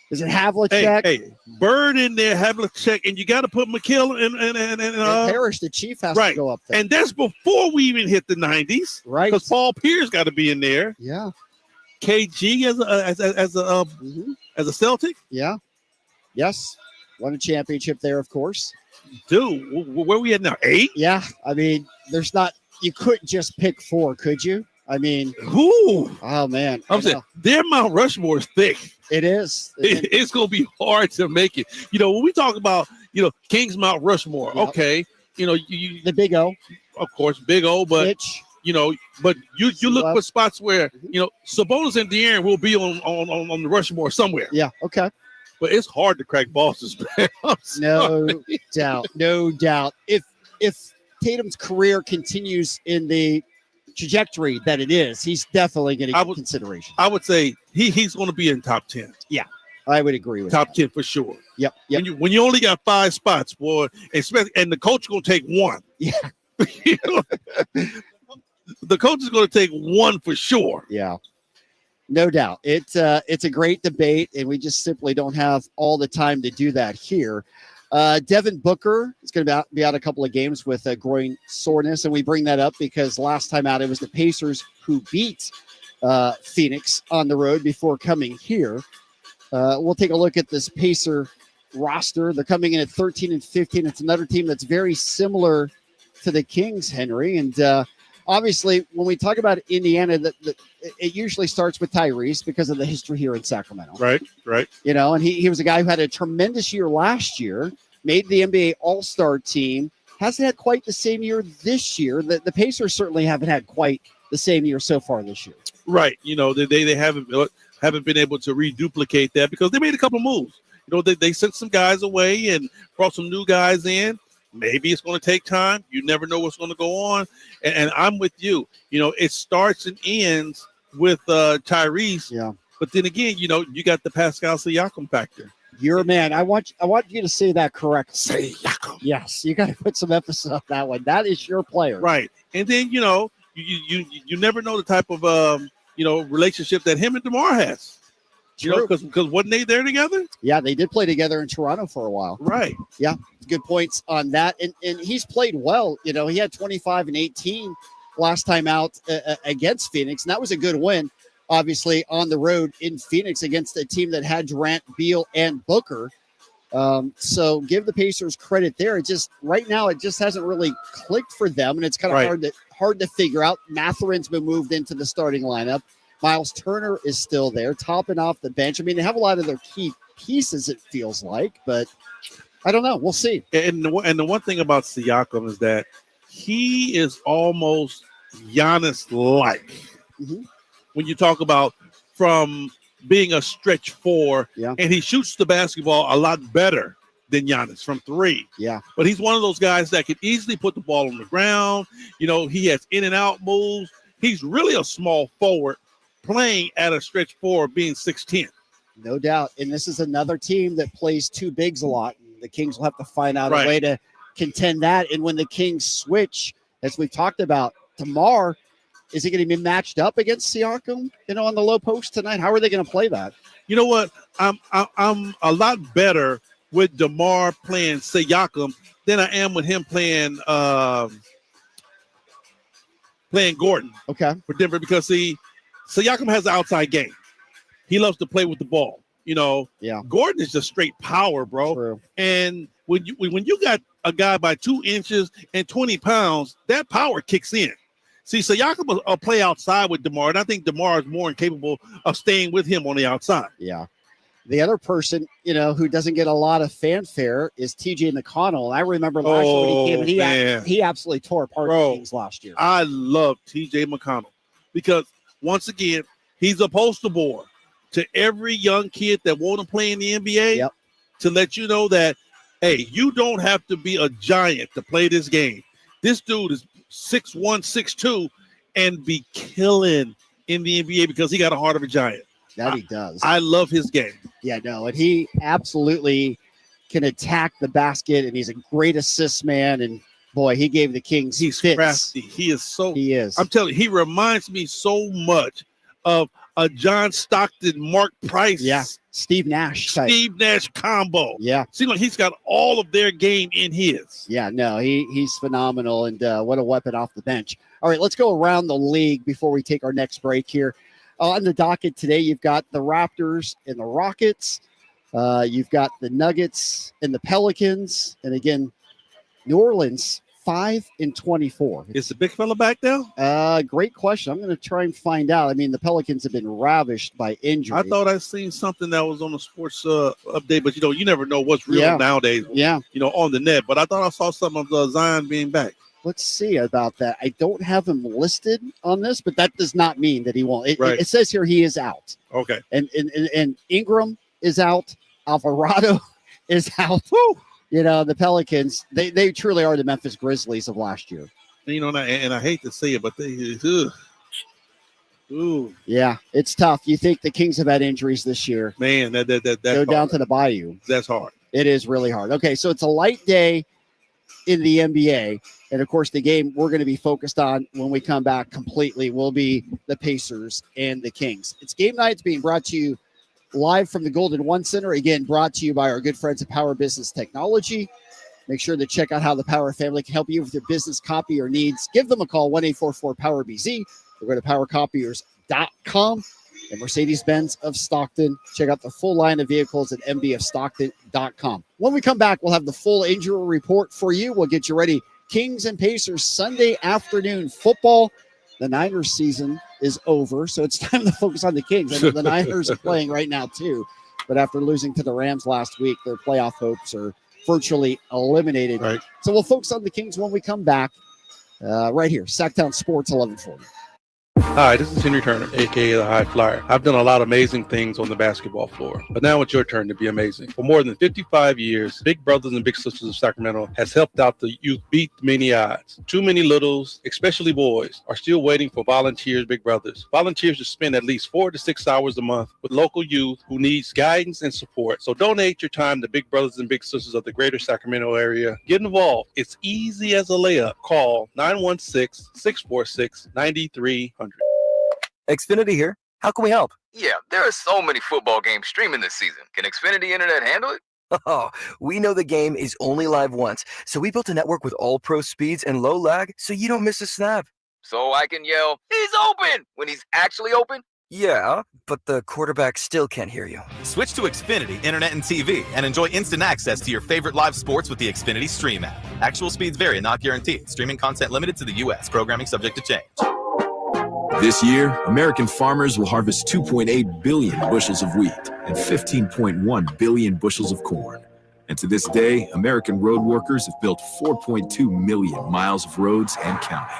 Is it Havlicek? Hey, Bird in there, Havlicek, and you got to put McHale and Parrish, the Chief, has to go up there. And that's before we even hit the 90s, right? Because Paul Pierce got to be in there. Yeah. KG as a Celtic. Yeah. Yes. Won a championship there, of course. Dude, where we at now? 8? Yeah. I mean, you couldn't just pick 4, could you? I mean, who? Oh man, I'm saying their Mount Rushmore is thick. It is. It's going to be hard to make it. When we talk about King's Mount Rushmore, okay, the Big O, of course, Big O, but Mitch. But you look for spots where Sabonis and De'Aaron will be on the Rushmore somewhere. Yeah. Okay. But it's hard to crack Boston's. No doubt. No doubt. If Tatum's career continues in the trajectory that it is, he's definitely going to get consideration. I would say he's going to be in top 10. Yeah, I would agree with top 10 for sure. Yep. When you only got 5 spots, boy, and the coach going to take 1. Yeah. The coach is going to take 1 for sure. Yeah. No doubt. It's a great debate, and we just simply don't have all the time to do that here. Devin Booker is going to be out a couple of games with a groin soreness, and we bring that up because last time out it was the Pacers who beat Phoenix on the road before coming here. We'll take a look at this Pacer roster. They're coming in at 13-15. It's another team that's very similar to the Kings, Henry, and obviously, when we talk about Indiana, it usually starts with Tyrese because of the history here in Sacramento. Right. You know, and he was a guy who had a tremendous year last year, made the NBA All-Star team, hasn't had quite the same year this year. The Pacers certainly haven't had quite the same year so far this year. Right. You know, they haven't been able to reduplicate that because they made a couple moves. You know, they sent some guys away and brought some new guys in. Maybe it's going to take time. You never know what's going to go on. And I'm with you. You know, it starts and ends with Tyrese. Yeah. But then again, you know, you got the Pascal Siakam factor. You're a man. I want you to say that correctly. Siakam. Yes, you got to put some emphasis on that one. That is your player. Right. And then, you know, you never know the type of, relationship that him and DeMar has. True. You know, because wasn't they there together? Yeah, they did play together in Toronto for a while. Right. Yeah, good points on that. And he's played well. You know, he had 25 and 18 last time out against Phoenix, and that was a good win, obviously, on the road in Phoenix against a team that had Durant, Beal, and Booker. So give the Pacers credit there. It just right now it just hasn't really clicked for them, and it's kind of hard to figure out. Matherin's been moved into the starting lineup. Miles Turner is still there, topping off the bench. I mean, they have a lot of their key pieces, it feels like, but I don't know. We'll see. And the one thing about Siakam is that he is almost Giannis-like. Mm-hmm. When you talk about from being a stretch four, and he shoots the basketball a lot better than Giannis from three. Yeah. But he's one of those guys that can easily put the ball on the ground. You know, he has in and out moves. He's really a small forward, playing at a stretch four, being 6'10". No doubt. And this is another team that plays two bigs a lot. The Kings will have to find out a way to contend that. And when the Kings switch, as we've talked about, DeMar, is he going to be matched up against Siakam, on the low post tonight? How are they going to play that? You know what? I'm a lot better with DeMar playing Siakam than I am with him playing Gordon. Okay. For Denver, because Siakam has an outside game. He loves to play with the ball. You know, Gordon is just straight power, bro. True. And when you got a guy by 2 inches and 20 pounds, that power kicks in. See, Siakam will play outside with DeMar, and I think DeMar is more incapable of staying with him on the outside. Yeah. The other person, who doesn't get a lot of fanfare is TJ McConnell. I remember last year when he came in, he absolutely tore apart the Kings last year. I love TJ McConnell because, once again, he's a poster boy to every young kid that want to play in the NBA to let you know that, hey, you don't have to be a giant to play this game. This dude is 6'1", 6'2", and be killing in the NBA because he got a heart of a giant. That he does. I love his game. Yeah, no, and he absolutely can attack the basket, and he's a great assist man. And boy, he gave the Kings fits. Crafty. He is. I'm telling you, he reminds me so much of a John Stockton, Mark Price. Yeah, Steve Nash combo. Yeah. Seems like he's got all of their game in his. Yeah, no, he's phenomenal, and what a weapon off the bench. All right, let's go around the league before we take our next break here. On the docket today, you've got the Raptors and the Rockets. You've got the Nuggets and the Pelicans. And again, New Orleans, 5-24. Is the big fella back now? Great question. I'm going to try and find out. I mean, the Pelicans have been ravished by injury. I thought I seen something that was on the sports update, but you never know what's real nowadays. Yeah. On the net. But I thought I saw something of Zion being back. Let's see about that. I don't have him listed on this, but that does not mean that he won't. It says here he is out. Okay. And Ingram is out. Alvarado is out. Woo! The Pelicans, they truly are the Memphis Grizzlies of last year. And I hate to say it, but they ooh. Yeah, it's tough. You think the Kings have had injuries this year. Man, that's go down to the Bayou. That's hard. It is really hard. Okay, so it's a light day in the NBA. And of course, the game we're going to be focused on when we come back completely will be the Pacers and the Kings. It's game night. It's being brought to you live from the Golden One Center. Again, brought to you by our good friends at Power Business Technology. Make sure to check out how the Power family can help you with your business copier needs. Give them a call, 1-844-POWER-BZ, or go to powercopiers.com. And Mercedes-Benz of Stockton. Check out the full line of vehicles at mbofstockton.com. When we come back, we'll have the full injury report for you. We'll get you ready. Kings and Pacers Sunday afternoon football. The Niners season is over, so it's time to focus on the Kings. I know the Niners are playing right now too, but after losing to the Rams last week, their playoff hopes are virtually eliminated. Right. So we'll focus on the Kings when we come back right here. Sacktown Sports 1140. Hi, this is Henry Turner, a.k.a. the High Flyer. I've done a lot of amazing things on the basketball floor, but now it's your turn to be amazing. For more than 55 years, Big Brothers and Big Sisters of Sacramento has helped out the youth beat many odds. Too many littles, especially boys, are still waiting for volunteers, Big Brothers. Volunteers to spend at least 4 to 6 hours a month with local youth who needs guidance and support. So donate your time to Big Brothers and Big Sisters of the greater Sacramento area. Get involved. It's easy as a layup. Call 916-646-9300. Xfinity here. How can we help? Yeah, there are so many football games streaming this season. Can Xfinity Internet handle it? Oh, we know the game is only live once, so we built a network with all pro speeds and low lag so you don't miss a snap. So I can yell, "He's open!" when he's actually open? Yeah, but the quarterback still can't hear you. Switch to Xfinity Internet and TV and enjoy instant access to your favorite live sports with the Xfinity Stream app. Actual speeds vary and not guaranteed. Streaming content limited to the U.S. Programming subject to change. This year, American farmers will harvest 2.8 billion bushels of wheat and 15.1 billion bushels of corn. And to this day, American road workers have built 4.2 million miles of roads and counting.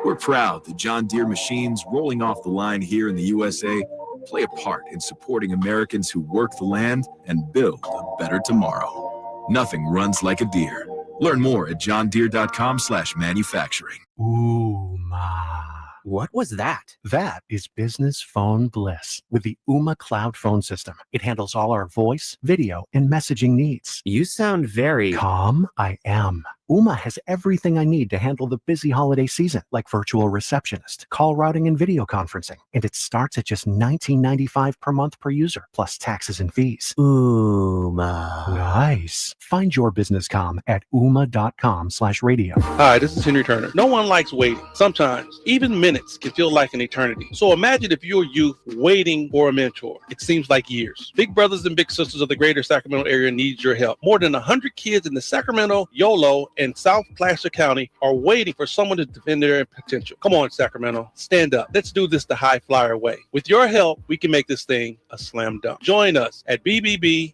We're proud that John Deere machines rolling off the line here in the USA play a part in supporting Americans who work the land and build a better tomorrow. Nothing runs like a Deere. Learn more at johndeere.com/manufacturing. Ooh, ma. What was that? That is business phone bliss with the Ooma cloud phone system. It handles all our voice, video, and messaging needs. You sound very calm. I am. Ooma has everything I need to handle the busy holiday season, like virtual receptionist, call routing, and video conferencing. And it starts at just $19.95 per month per user, plus taxes and fees. Ooma. Nice. Find your business comm at ooma.com/radio. Hi, this is Henry Turner. No one likes waiting. Sometimes, even minutes can feel like an eternity. So imagine if you're youth waiting for a mentor. It seems like years. Big Brothers and Big Sisters of the greater Sacramento area needs your help. More than 100 kids in the Sacramento, Yolo, and South Placer County are waiting for someone to defend their potential. Come on, Sacramento. Stand up. Let's do this the High Flyer way. With your help, we can make this thing a slam dunk. Join us at bbbs.sac.org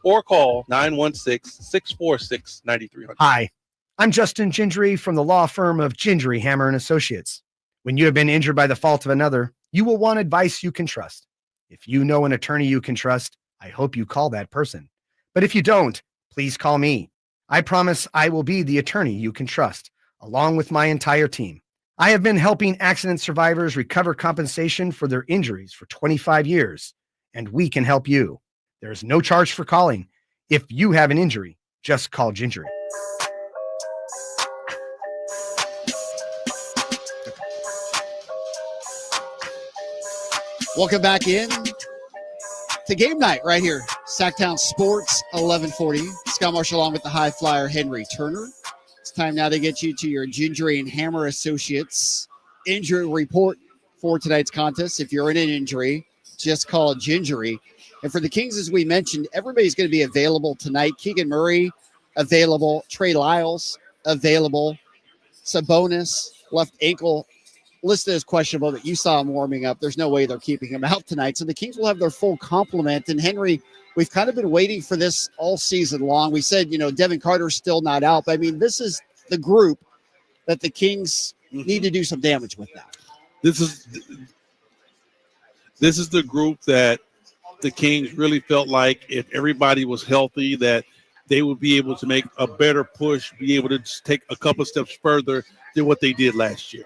or call 916-646-9300. Hi, I'm Justin Gingery from the law firm of Gingery, Hammer & Associates. When you have been injured by the fault of another, you will want advice you can trust. If you know an attorney you can trust, I hope you call that person. But if you don't, please call me. I promise I will be the attorney you can trust, along with my entire team. I have been helping accident survivors recover compensation for their injuries for 25 years, and we can help you. There is no charge for calling. If you have an injury, just call Gingery. Welcome back in to game night right here. Sacktown Sports 1140. Scott Marsh along with the High Flyer Henry Turner. It's time now to get you to your Gingery and Hammer Associates injury report for tonight's contest. If you're in an injury, just call Gingery. And for the Kings, as we mentioned, everybody's going to be available tonight. Keegan Murray, available. Trey Lyles, available. Sabonis, left ankle, listed as questionable, but you saw him warming up. There's no way they're keeping him out tonight. So the Kings will have their full complement. And Henry, we've kind of been waiting for this all season long. We said, Devin Carter's still not out. But, I mean, this is the group that the Kings need to do some damage with now. This is the group that the Kings really felt like if everybody was healthy, that they would be able to make a better push, be able to take a couple steps further than what they did last year.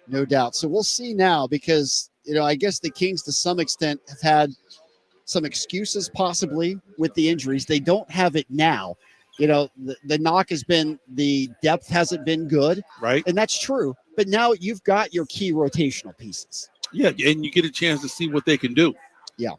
No doubt. So we'll see now because, I guess the Kings to some extent have had some excuses possibly with the injuries. They don't have it now. the knock has been the depth hasn't been good. Right. And that's true. But now you've got your key rotational pieces. Yeah, and you get a chance to see what they can do. Yeah.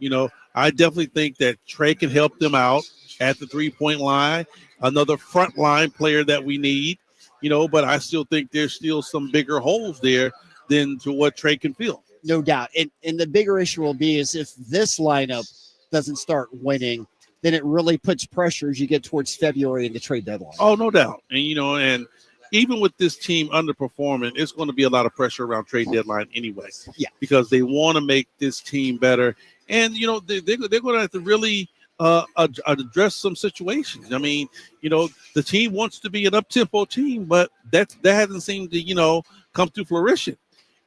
I definitely think that Trey can help them out at the 3-point line, another front line player that we need, but I still think there's still some bigger holes there than to what Trey can fill. No doubt. And the bigger issue will be is if this lineup doesn't start winning, then it really puts pressure as you get towards February and the trade deadline. Oh, no doubt. And, and even with this team underperforming, it's going to be a lot of pressure around trade deadline anyway. Yeah. Because they want to make this team better. And, they're going to have to really address some situations. I mean, the team wants to be an up-tempo team, but that hasn't seemed to, come to fruition.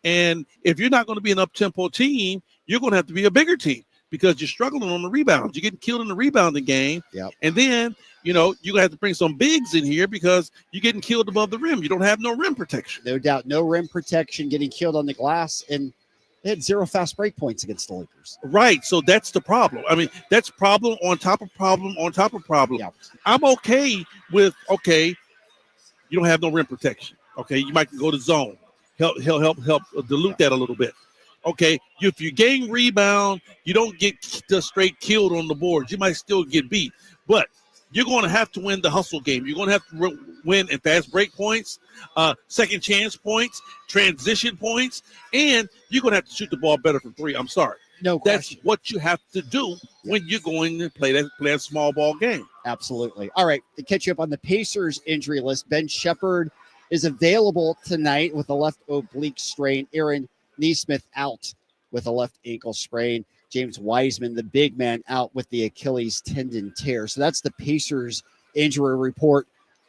And if you're not going to be an up-tempo team, you're going to have to be a bigger team because you're struggling on the rebounds. You're getting killed in the rebounding game. Yep. And then, you're going to have to bring some bigs in here because you're getting killed above the rim. You don't have no rim protection. No doubt. No rim protection, getting killed on the glass. And they had 0 fast break points against the Lakers. Right. So that's the problem. I mean, that's problem on top of problem on top of problem. Yeah. I'm okay with, you don't have no rim protection. Okay. You might go to zone. Help dilute that a little bit. Okay. If you gain rebound, you don't get just straight killed on the boards. You might still get beat. But you're going to have to win the hustle game. You're going to have to win in fast break points, second chance points, transition points, and you're going to have to shoot the ball better from three. I'm sorry. No question. That's what you have to do when you're going to play a small ball game. Absolutely. All right. To catch you up on the Pacers injury list, Ben Shepherd is available tonight with a left oblique strain. Aaron Neesmith out with a left ankle sprain. James Wiseman, the big man, out with the Achilles tendon tear. So that's the Pacers injury report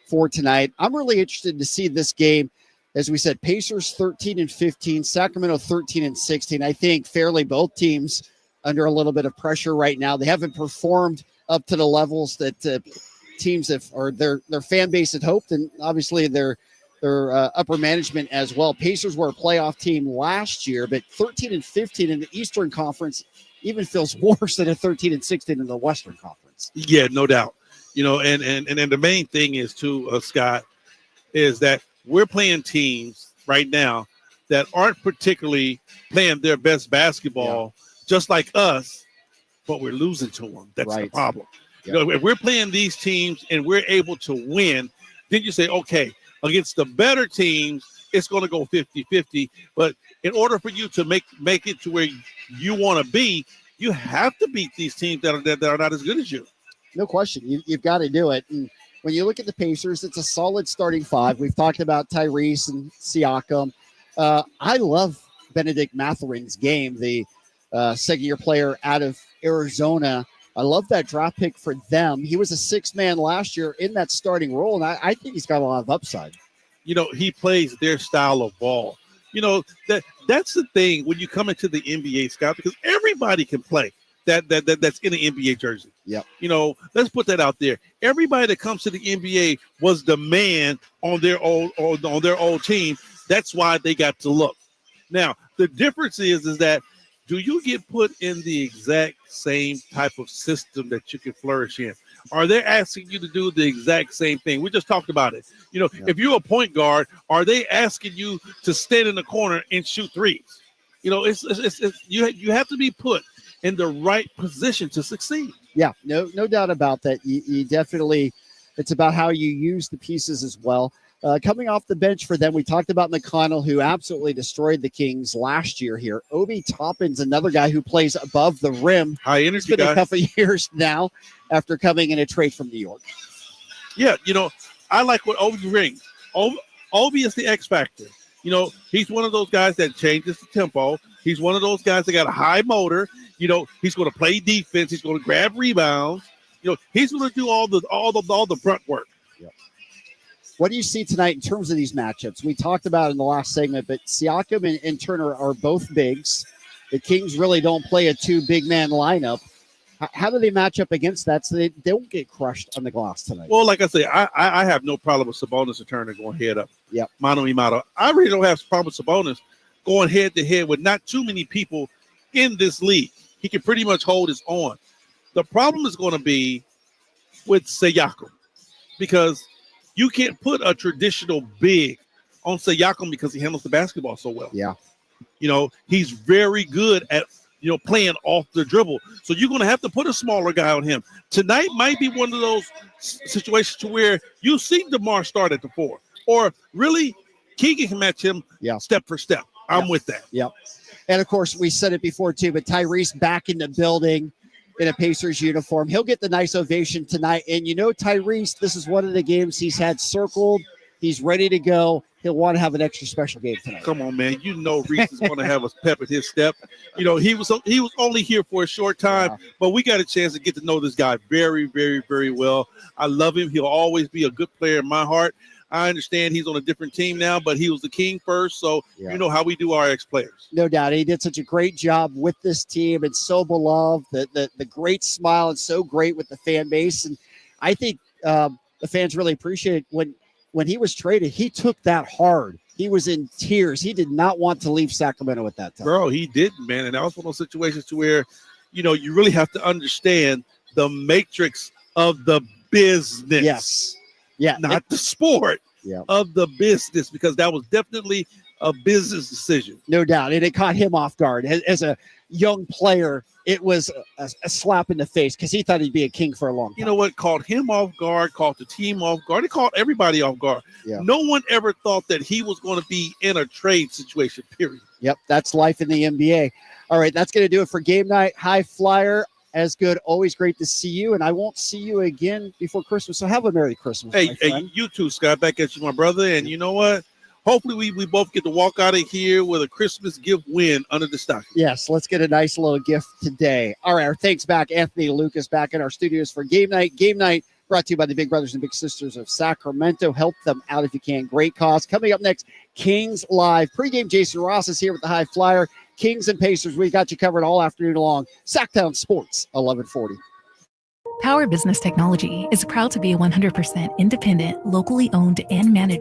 for tonight. I'm really interested to see this game. As we said, Pacers 13-15, Sacramento 13-16. I think fairly both teams under a little bit of pressure right now. They haven't performed up to the levels that teams have, or their fan base had hoped, and obviously their upper management as well. Pacers were a playoff team last year, but 13-15 in the Eastern Conference even feels worse than a 13-16 in the Western Conference. Yeah, no doubt. And the main thing is too, Scott, is that we're playing teams right now that aren't particularly playing their best basketball, just like us, but we're losing to them. That's the problem. Yeah. If we're playing these teams and we're able to win, then you say, okay, against the better teams, it's going to go 50-50. But in order for you to make it to where you want to be, you have to beat these teams that are not as good as you. No question. You've got to do it. And when you look at the Pacers, it's a solid starting five. We've talked about Tyrese and Siakam. I love Benedict Matherin's game, the second-year player out of Arizona. I love that draft pick for them. He was a six-man last year in that starting role, and I think he's got a lot of upside. He plays their style of ball. That's the thing when you come into the NBA, Scott, because everybody can play that's in an NBA jersey. Yep. Let's put that out there. Everybody that comes to the NBA was the man on their old team. That's why they got to look. Now, the difference is that do you get put in the exact same type of system that you can flourish in? Are they asking you to do the exact same thing? We just talked about it. If you're a point guard, are they asking you to stand in the corner and shoot threes? It's you have to be put in the right position to succeed. Yeah, no doubt about that. You definitely, it's about how you use the pieces as well. Coming off the bench for them, we talked about McConnell, who absolutely destroyed the Kings last year here. Obi Toppin's another guy who plays above the rim. High energy It's been guy. a couple of years now after coming in a trade from New York. Yeah, I like what Obi brings. Obi is the X factor. He's one of those guys that changes the tempo. He's one of those guys that got a high motor. He's going to play defense. He's going to grab rebounds. He's going to do all the front work. What do you see tonight in terms of these matchups? We talked about in the last segment, but Siakam and Turner are both bigs. The Kings really don't play a two big man lineup. How do they match up against that so they don't get crushed on the glass tonight? Well, like I say, I have no problem with Sabonis and Turner going head up. Yep. Mano y mano. I really don't have a problem with Sabonis going head to head with not too many people in this league. He can pretty much hold his own. The problem is going to be with Siakam. because you can't put a traditional big on Siakam because he handles the basketball so well. Yeah. You know, he's very good at, playing off the dribble. So you're going to have to put a smaller guy on him. Tonight might be one of those situations to where you see DeMar start at the 4. Or really, Keegan can match him step for step. I'm with that. Yep. And, of course, we said it before, too, but Tyrese back in the building in a Pacers uniform. He'll get the nice ovation tonight. And, Tyrese, this is one of the games he's had circled. He's ready to go. He'll want to have an extra special game tonight. Come on, man. Reese is going to have a pep at his step. He was only here for a short time, but we got a chance to get to know this guy very, very, very well. I love him. He'll always be a good player in my heart. I understand he's on a different team now, but he was the king first, so you know how we do our ex-players. No doubt. He did such a great job with this team and so beloved, the great smile and so great with the fan base. And I think the fans really appreciate it. When he was traded, he took that hard. He was in tears. He did not want to leave Sacramento at that time. Bro, he didn't, man. And that was one of those situations to where, you really have to understand the matrix of the business. Yes. Yeah. Not the sport of the business, because that was definitely a business decision. No doubt. And it caught him off guard. As a young player, it was a slap in the face because he thought he'd be a king for a long time. You know what? Caught him off guard, caught the team off guard. It caught everybody off guard. Yeah. No one ever thought that he was going to be in a trade situation, period. Yep, that's life in the NBA. All right, that's going to do it for game night. High Flyer, as good. Always great to see you, and I won't see you again before Christmas, so have a Merry Christmas, my friend. Hey, you too, Scott. Back at you, my brother. And you know what? Hopefully we both get to walk out of here with a Christmas gift win under the stocking. Yes, let's get a nice little gift today. All right, our thanks back, Anthony Lucas, back in our studios for game night. Game night brought to you by the Big Brothers and Big Sisters of Sacramento. Help them out if you can. Great cause. Coming up next, Kings Live. Pre-game, Jason Ross is here with the High Flyer. Kings and Pacers, we got you covered all afternoon long. Sacktown Sports, 1140. Power Business Technology is proud to be 100% independent, locally owned, and managed